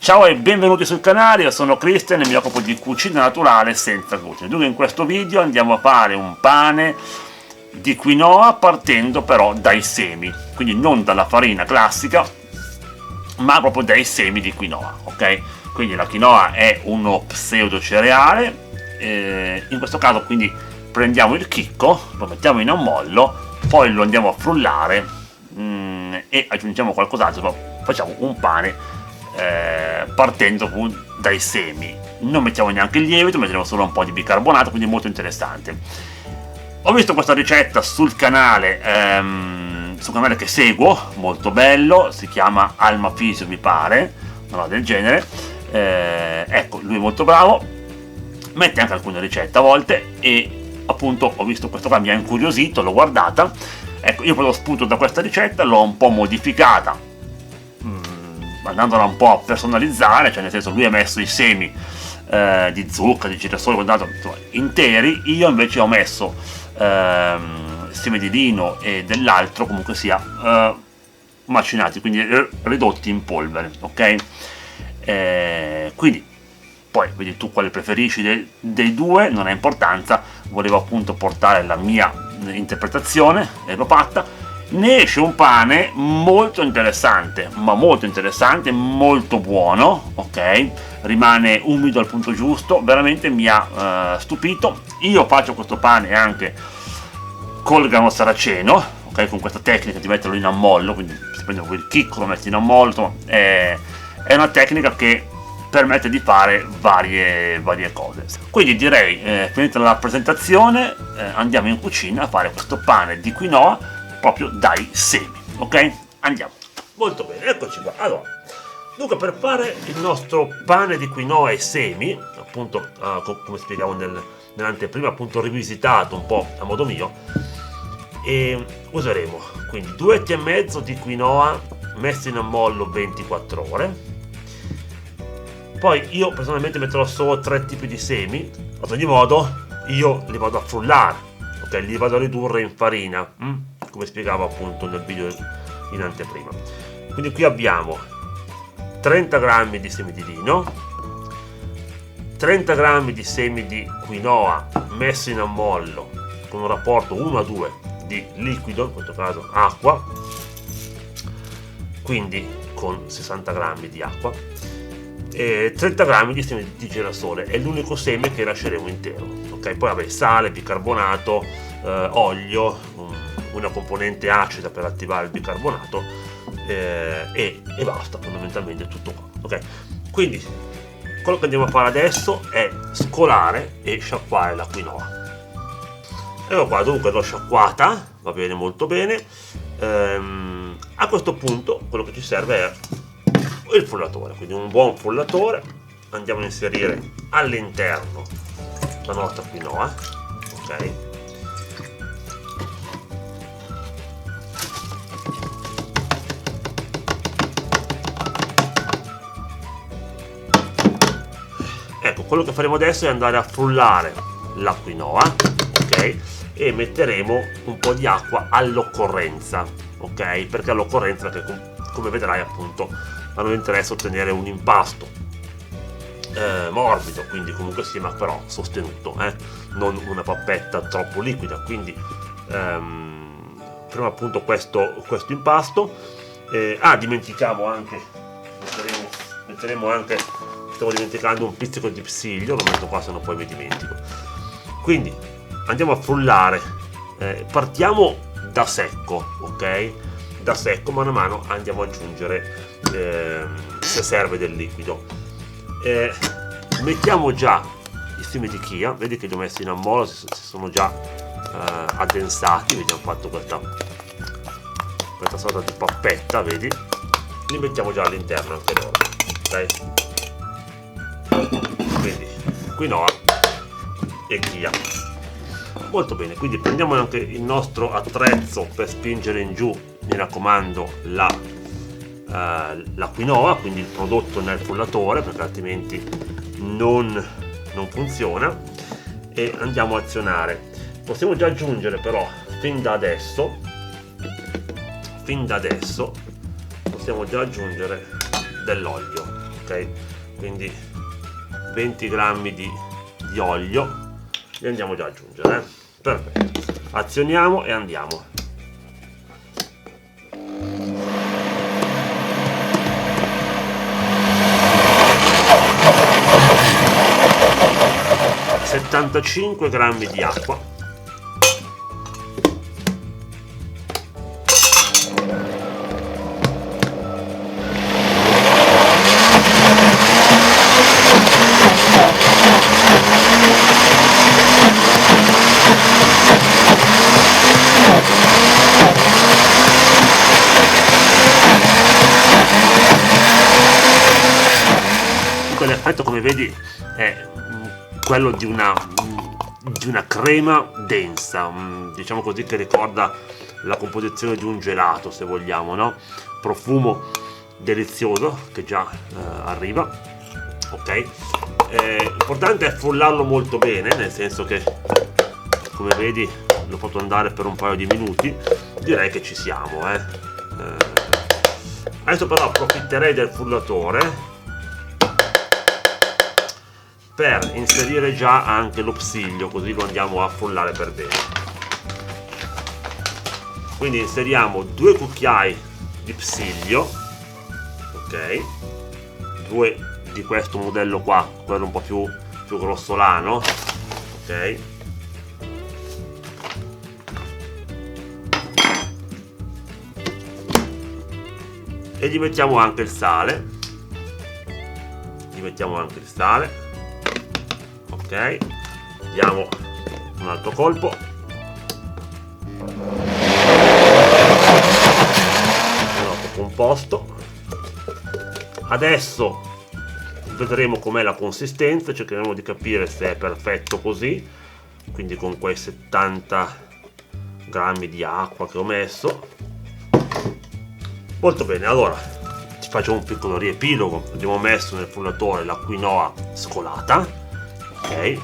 Ciao e benvenuti sul canale, io sono Cristian e mi occupo di cucina naturale senza glutine. Dunque in questo video andiamo a fare un pane di quinoa partendo però dai semi, quindi non dalla farina classica ma proprio dai semi di quinoa, ok? Quindi la quinoa è uno pseudo cereale, in questo caso quindi prendiamo il chicco, lo mettiamo in ammollo, poi lo andiamo a frullare e aggiungiamo qualcos'altro, facciamo un pane partendo dai semi. Non mettiamo neanche il lievito, mettiamo solo un po' di bicarbonato, quindi molto interessante. Ho visto questa ricetta sul canale che seguo, molto bello, si chiama Alma Fisio mi pare, una roba del genere. Ecco, lui è molto bravo, mette anche alcune ricette a volte e appunto ho visto questo qua, mi ha incuriosito, l'ho guardata. Ecco, io poi lo spunto da questa ricetta, l'ho un po' modificata, andandola un po' a personalizzare, cioè nel senso lui ha messo i semi di zucca, di girasole, insomma, interi, io invece ho messo semi di lino e dell'altro comunque sia macinati, quindi ridotti in polvere, ok? Quindi poi vedi tu quale preferisci dei due, non ha importanza, volevo appunto portare la mia interpretazione e l'ho fatta. Ne esce un pane molto interessante, ma molto interessante, molto buono, ok? Rimane umido al punto giusto, veramente mi ha stupito. Io faccio questo pane anche col grano saraceno, ok? Con questa tecnica di metterlo in ammollo, quindi si prende il chicco, lo metti in ammollo, è una tecnica che permette di fare varie cose. Quindi direi, finita la presentazione, andiamo in cucina a fare questo pane di quinoa proprio dai semi, ok? Andiamo. Molto bene, eccoci qua. Allora, dunque per fare il nostro pane di quinoa e semi, appunto come spiegavo nell'anteprima, appunto rivisitato un po' a modo mio, e useremo quindi 2 etti e mezzo di quinoa messi in ammollo 24 ore. Poi io personalmente metterò solo 3 tipi di semi, ad ogni modo io li vado a frullare, ok? Li vado a ridurre in farina, come spiegavo appunto nel video in anteprima. Quindi qui abbiamo 30 grammi di semi di lino, 30 grammi di semi di quinoa messi in ammollo con un rapporto 1 a 2 di liquido, in questo caso acqua, quindi con 60 grammi di acqua, e 30 grammi di semi di girasole, è l'unico seme che lasceremo intero, ok? Poi vabbè, sale, bicarbonato, olio, una componente acida per attivare il bicarbonato e basta, fondamentalmente tutto qua, ok? Quindi quello che andiamo a fare adesso è scolare e sciacquare la quinoa. Ecco qua, dunque l'ho sciacquata, va bene, molto bene. A questo punto quello che ci serve è il frullatore, quindi un buon frullatore. Andiamo a inserire all'interno la nostra quinoa, ok? Ecco, quello che faremo adesso è andare a frullare la quinoa, ok? E metteremo un po' di acqua all'occorrenza, ok? Perché all'occorrenza, perché come vedrai appunto a noi interessa ottenere un impasto morbido, quindi comunque sia, ma però sostenuto, non una pappetta troppo liquida. Quindi prima appunto questo impasto. Dimenticavo anche, metteremo anche, stavo dimenticando un pizzico di psiglio, lo metto qua se no poi mi dimentico. Quindi andiamo a frullare, partiamo da secco, ok? Da secco, mano a mano andiamo ad aggiungere se serve del liquido. Mettiamo già i semi di chia, vedi che li ho messi in ammollo, si sono già addensati, vedi, hanno fatto questa sorta di pappetta, vedi? Li mettiamo già all'interno anche loro, ok? Quindi quinoa e chia. Molto bene, quindi prendiamo anche il nostro attrezzo per spingere in giù, mi raccomando, la quinoa, quindi il prodotto nel frullatore, perché altrimenti non funziona, e andiamo a azionare. Possiamo già aggiungere però fin da adesso possiamo già aggiungere dell'olio, ok? Quindi 20 grammi di olio li andiamo già ad aggiungere, perfetto, azioniamo e andiamo. ...75 grammi di acqua, l'effetto come vedi è quello di una crema densa, diciamo così, che ricorda la composizione di un gelato, se vogliamo, no? Profumo delizioso che già arriva, ok? L'importante è frullarlo molto bene, nel senso che, come vedi, l'ho fatto andare per un paio di minuti, direi che ci siamo, adesso però approfitterei del frullatore per inserire già anche lo psiglio, così lo andiamo a frullare per bene. Quindi inseriamo 2 cucchiai di psiglio, ok, 2 di questo modello qua, quello un po' più grossolano, ok, e gli mettiamo anche il sale, ok, diamo un altro colpo, il nostro composto. Adesso vedremo com'è la consistenza, cercheremo di capire se è perfetto così, quindi con quei 70 grammi di acqua che ho messo. Molto bene, allora ci facciamo un piccolo riepilogo. Abbiamo messo nel frullatore la quinoa scolata, ok,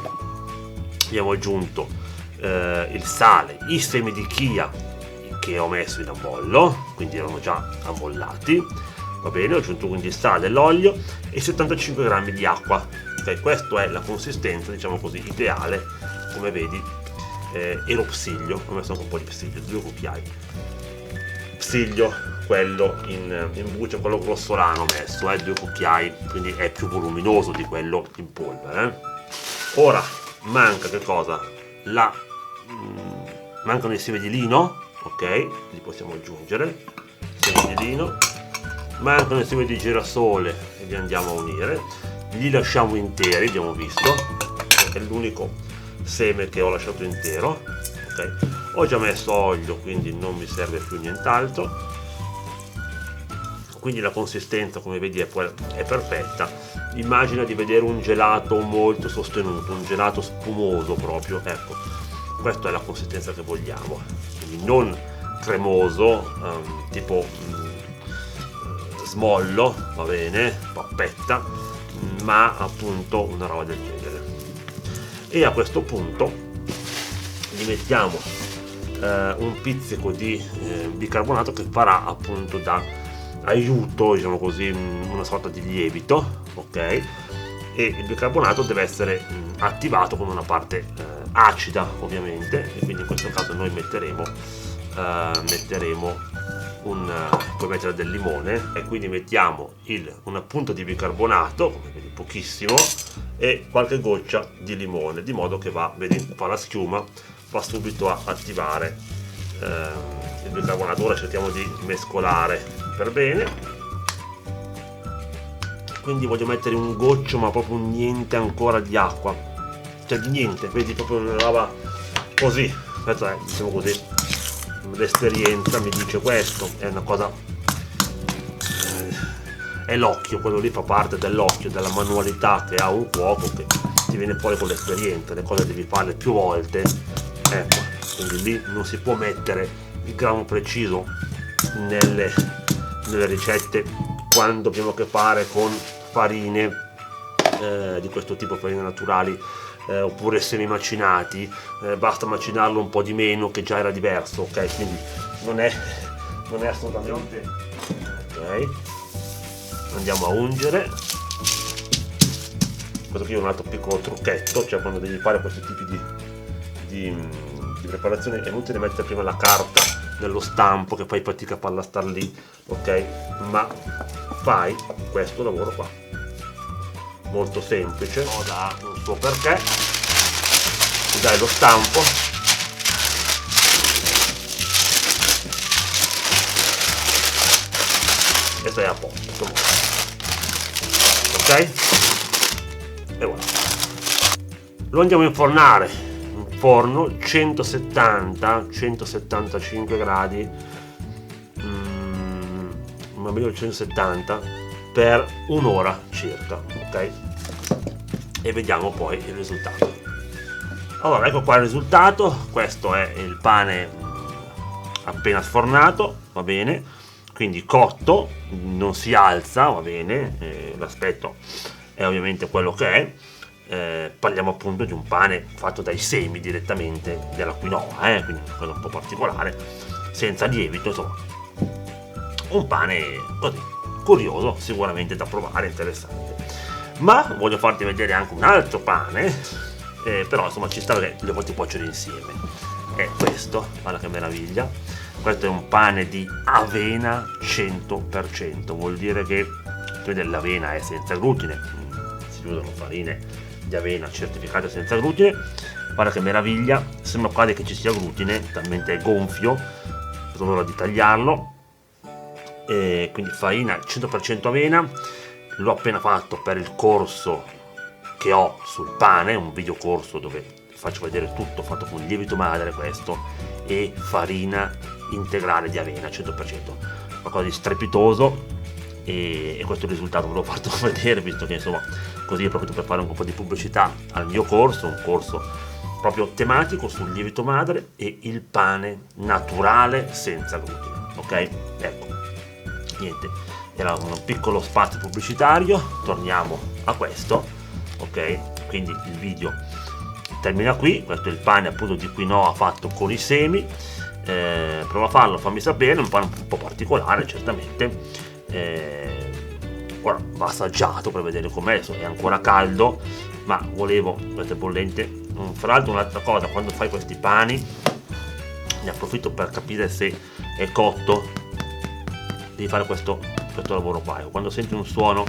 abbiamo aggiunto il sale, i semi di chia che ho messo in ammollo, quindi erano già ammollati, va bene, ho aggiunto quindi il sale, l'olio e 75 grammi di acqua, ok, questa è la consistenza, diciamo così, ideale, come vedi, e lo psiglio, ho messo anche un po' di psiglio, 2 cucchiai, psiglio, quello in buccia, quello grossolano ho messo, 2 cucchiai, quindi è più voluminoso di quello in polvere, Ora manca che cosa? Mancano i semi di lino, ok, li possiamo aggiungere, semi di lino, mancano i semi di girasole e li andiamo a unire, li lasciamo interi, abbiamo visto, è l'unico seme che ho lasciato intero, ok, ho già messo olio, quindi non mi serve più nient'altro. Quindi la consistenza, come vedi, è perfetta. Immagina di vedere un gelato molto sostenuto, un gelato spumoso proprio, ecco, questa è la consistenza che vogliamo, quindi non cremoso, tipo smollo, va bene, pappetta, ma appunto una roba del genere. E a questo punto gli mettiamo un pizzico di bicarbonato che farà appunto da aiuto, diciamo così, una sorta di lievito, ok, e il bicarbonato deve essere attivato con una parte acida, ovviamente, e quindi in questo caso noi metteremo puoi mettere del limone, e quindi mettiamo una punta di bicarbonato, come vedi, pochissimo, e qualche goccia di limone, di modo che vedi, fa la schiuma, va subito a attivare il bicarbonato. Ora cerchiamo di mescolare per bene, quindi voglio mettere un goccio, ma proprio niente ancora di acqua, cioè di niente, vedi, proprio una roba così. Questa è, diciamo così, l'esperienza mi dice questo, è una cosa, è l'occhio, quello lì fa parte dell'occhio, della manualità che ha un cuoco, che ti viene poi con l'esperienza, le cose devi farle più volte, ecco, quindi lì non si può mettere il grammo preciso nelle ricette quando abbiamo a che fare con farine di questo tipo, farine naturali, oppure semi macinati, basta macinarlo un po' di meno che già era diverso, ok, quindi non è assolutamente, ok, andiamo a ungere questo qui è un altro piccolo trucchetto, cioè quando devi fare questi tipi di preparazione è inutile mettere prima la carta nello stampo che fai fatica a farla star lì, ok? Ma fai questo lavoro qua, molto semplice, ha un suo perché, ti dai lo stampo e stai a posto, ok? E voilà, lo andiamo a infornare in forno 170-175 gradi, ma meglio 170 per un'ora circa, ok? E vediamo poi il risultato. Allora, ecco qua il risultato. Questo è il pane appena sfornato, va bene, quindi cotto, non si alza, va bene, l'aspetto è ovviamente quello che è. Parliamo appunto di un pane fatto dai semi direttamente della quinoa, quindi una cosa un po' particolare, senza lievito, insomma un pane così curioso, sicuramente da provare, interessante. Ma voglio farti vedere anche un altro pane, però insomma ci sta perché le volte cuocere insieme. È questo, guarda che meraviglia, questo è un pane di avena 100%, vuol dire che l'avena è senza glutine, si usano farine di avena certificate senza glutine. Guarda che meraviglia, sembra quasi che ci sia glutine, talmente è gonfio, sono l'ora di tagliarlo. Quindi farina 100% avena, l'ho appena fatto per il corso che ho sul pane, un video corso dove faccio vedere tutto fatto con lievito madre, questo, e farina integrale di avena 100%, qualcosa di strepitoso, e questo è il risultato, ve l'ho fatto vedere visto che insomma così è proprio per fare un po' di pubblicità al mio corso, un corso proprio tematico sul lievito madre e il pane naturale senza glutine, ok? Ecco, niente, era un piccolo spazio pubblicitario, torniamo a questo, ok? Quindi il video termina qui. Questo è il pane appunto di quinoa fatto con i semi, prova a farlo, fammi sapere, un pane un po' particolare certamente, ora va assaggiato per vedere com'è, è ancora caldo ma volevo, questo è bollente. Fra l'altro un'altra cosa, quando fai questi pani ne approfitto per capire se è cotto, devi fare questo lavoro qua. Quando senti un suono,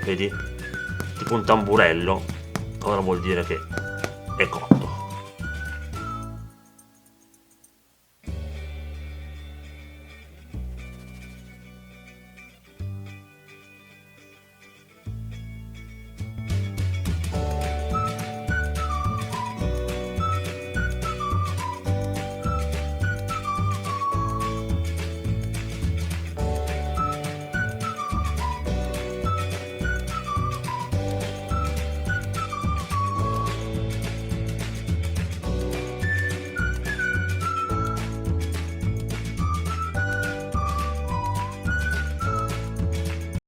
vedi, tipo un tamburello, allora vuol dire che è cotto.